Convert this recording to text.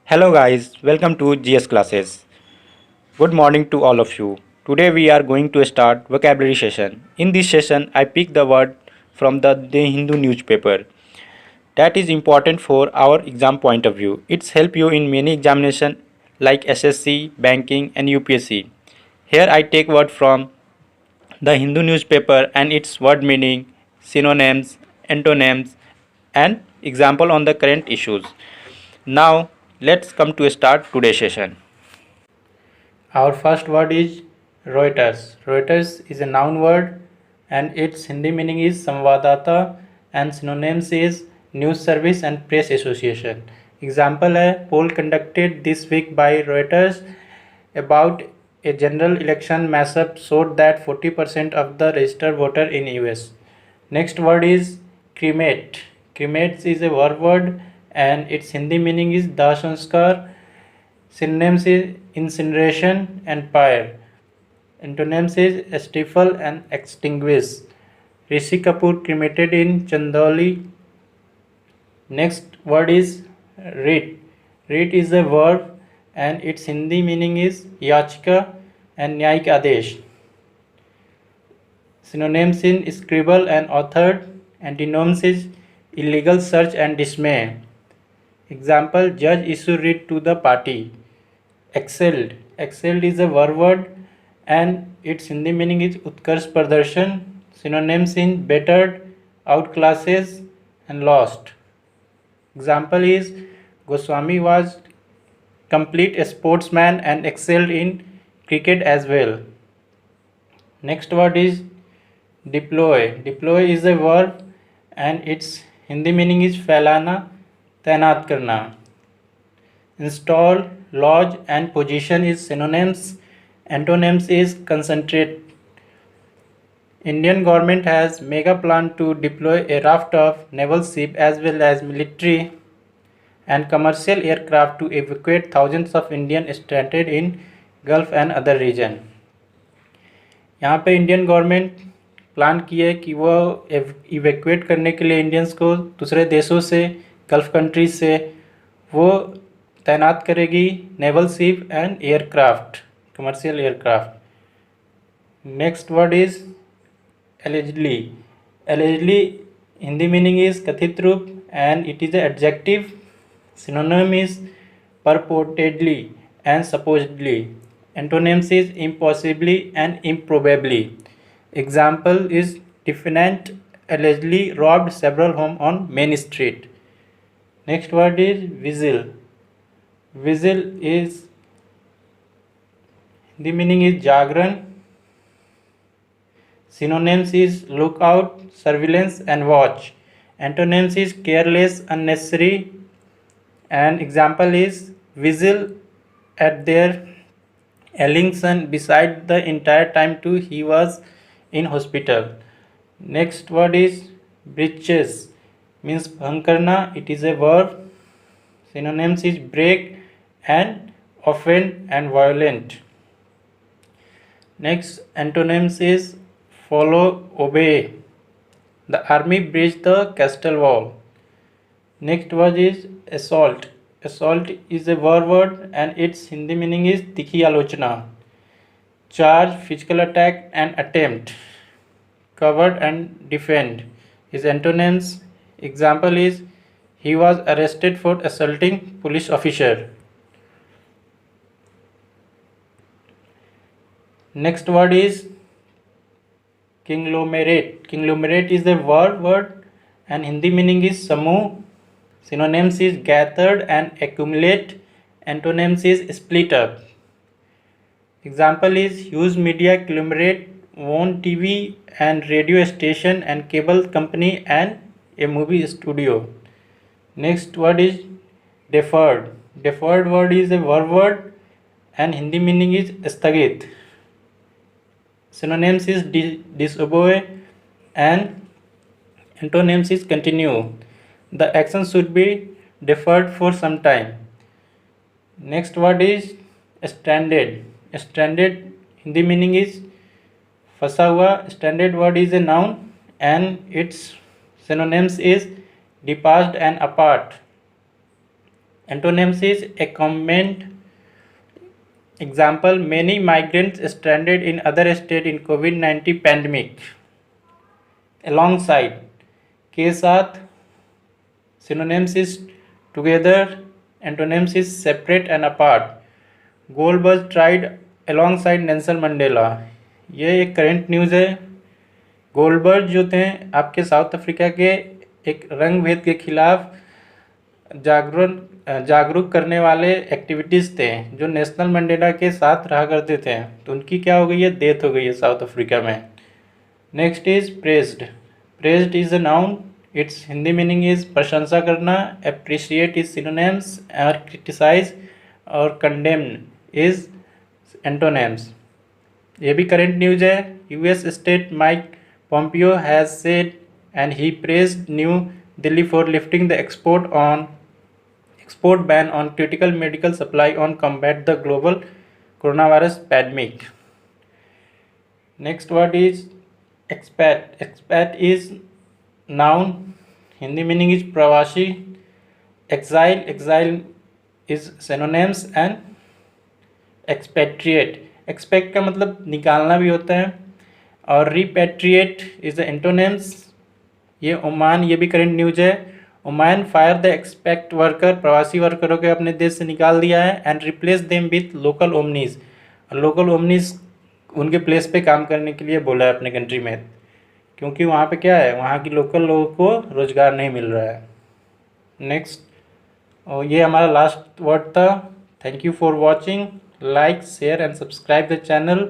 Hello guys, welcome to GS classes. Good morning to all of you. Today we are going to start vocabulary session. In this session I pick the word from the Hindu newspaper. That is important for our exam point of view. It's help you in many examination like SSC, banking and UPSC. Here I take word from the Hindu newspaper and its word meaning, synonyms, antonyms and example on the current issues. Now let's come to start today's session. Our first word is Reuters. Reuters is a noun word and its Hindi meaning is Samvadata and synonyms is News Service and Press Association. Example है poll conducted this week by Reuters about a general election mashup showed that 40% of the registered voter in US. Next word is cremate. Cremate is a verb word and its Hindi meaning is दाह संस्कार. Synonyms is incineration and pyre. Antonyms is stifle and extinguish. Rishi Kapoor cremated in Chandoli. Next word is writ. Writ is a verb and its Hindi meaning is yachika and न्यायिक आदेश. Synonyms in scribble and authored. Antonyms is illegal search and dismay. Example, judge issued writ to the party. Excelled. Excelled is a verb word and its Hindi meaning is utkarsh pradarshan. Synonyms in bettered, outclasses and lost. Example is Goswami was complete a sportsman and excelled in cricket as well. Next word is deploy. Deploy is a verb and its Hindi meaning is फैलाना, तैनात करना. Install, lodge and position is synonyms. Antonyms is concentrate. Indian government has mega plan to deploy a raft of naval ship as well as military and commercial aircraft to evacuate thousands of Indian stranded in Gulf and other region. यहाँ पे Indian government plan की है कि वो evacuate करने के लिए Indians को दूसरे देशों से, गल्फ कंट्रीज से वो तैनात करेगी naval ship and aircraft, commercial aircraft. Next word is allegedly. Allegedly Hindi meaning is कथित रूप and it is adjective. Synonym is purportedly and supposedly. Antonyms is impossibly and improbably. Example is defendant allegedly robbed several homes on Main Street. Next word is vigil. Vigil is the meaning is jagran. Synonyms is lookout, surveillance and watch. Antonyms is careless, unnecessary. And example is vigil at their ailing son beside the entire time too he was in hospital. Next word is breaches. Means bhang karna. It is a verb. Synonyms is break and offend and violent. Next antonyms is follow, obey. The army breached the castle wall. Next word is assault. Assault is a verb word and its Hindi meaning is tikhi alochana. Charge, physical attack and attempt. Covered and defend is antonyms. Example is he was arrested for assaulting police officer. Next word is conglomerate. Conglomerate is a verb word and Hindi meaning is samuh. Synonyms is gathered and accumulate. Antonyms is split up. Example is huge media conglomerate own TV and radio station and cable company and a movie studio. Next word is deferred. Deferred word is a verb word and Hindi meaning is स्थगित. Synonyms is disobey and antonyms is continue. The action should be deferred for some time. Next word is stranded. Stranded Hindi meaning is फंसा हुआ. Stranded word is a noun and its synonyms is detached and apart. Antonyms is accompanying. Example, many migrants stranded in other states in COVID-19 pandemic. Alongside, के साथ. Synonyms is together. Antonyms is separate and apart. Gold was tried alongside Nelson Mandela. ये एक current news है. Goldberg जो थे आपके south Africa के एक रंग भेद के खिलाफ जागरूक करने वाले एक्टिविटीज़ थे जो नेल्सन मंडेला के साथ रहा करते थे. तो उनकी क्या हो गई है, डेथ हो गई है साउथ अफ्रीका में. Next is praised. Praised is a noun. It's Hindi meaning is प्रशंसा करना. Appreciate is synonyms. और क्रिटिसाइज और कंडेम इज एंटोनिम्स. ये भी करंट न्यूज है. US state Mike Pompeo has said and he praised new Delhi for lifting the export ban on critical medical supply on combat the global coronavirus pandemic. Next word is expat. Expat is noun. Hindi meaning is प्रवासी. Exile. Exile is synonyms and expatriate. Expat का मतलब निकालना भी होता है और repatriate is the antonyms. ये Oman, ये भी करंट न्यूज है. Oman fire the expect worker. प्रवासी वर्करों के अपने देश से निकाल दिया है. And replace them with local Omanis. Local Omanis उनके प्लेस पे काम करने के लिए बोला है अपने कंट्री में, क्योंकि वहाँ पे क्या है, वहाँ की लोकल लोगों को रोज़गार नहीं मिल रहा है. नेक्स्ट, और ये हमारा लास्ट वर्ड था. Thank you for watching. Like, share and subscribe the channel.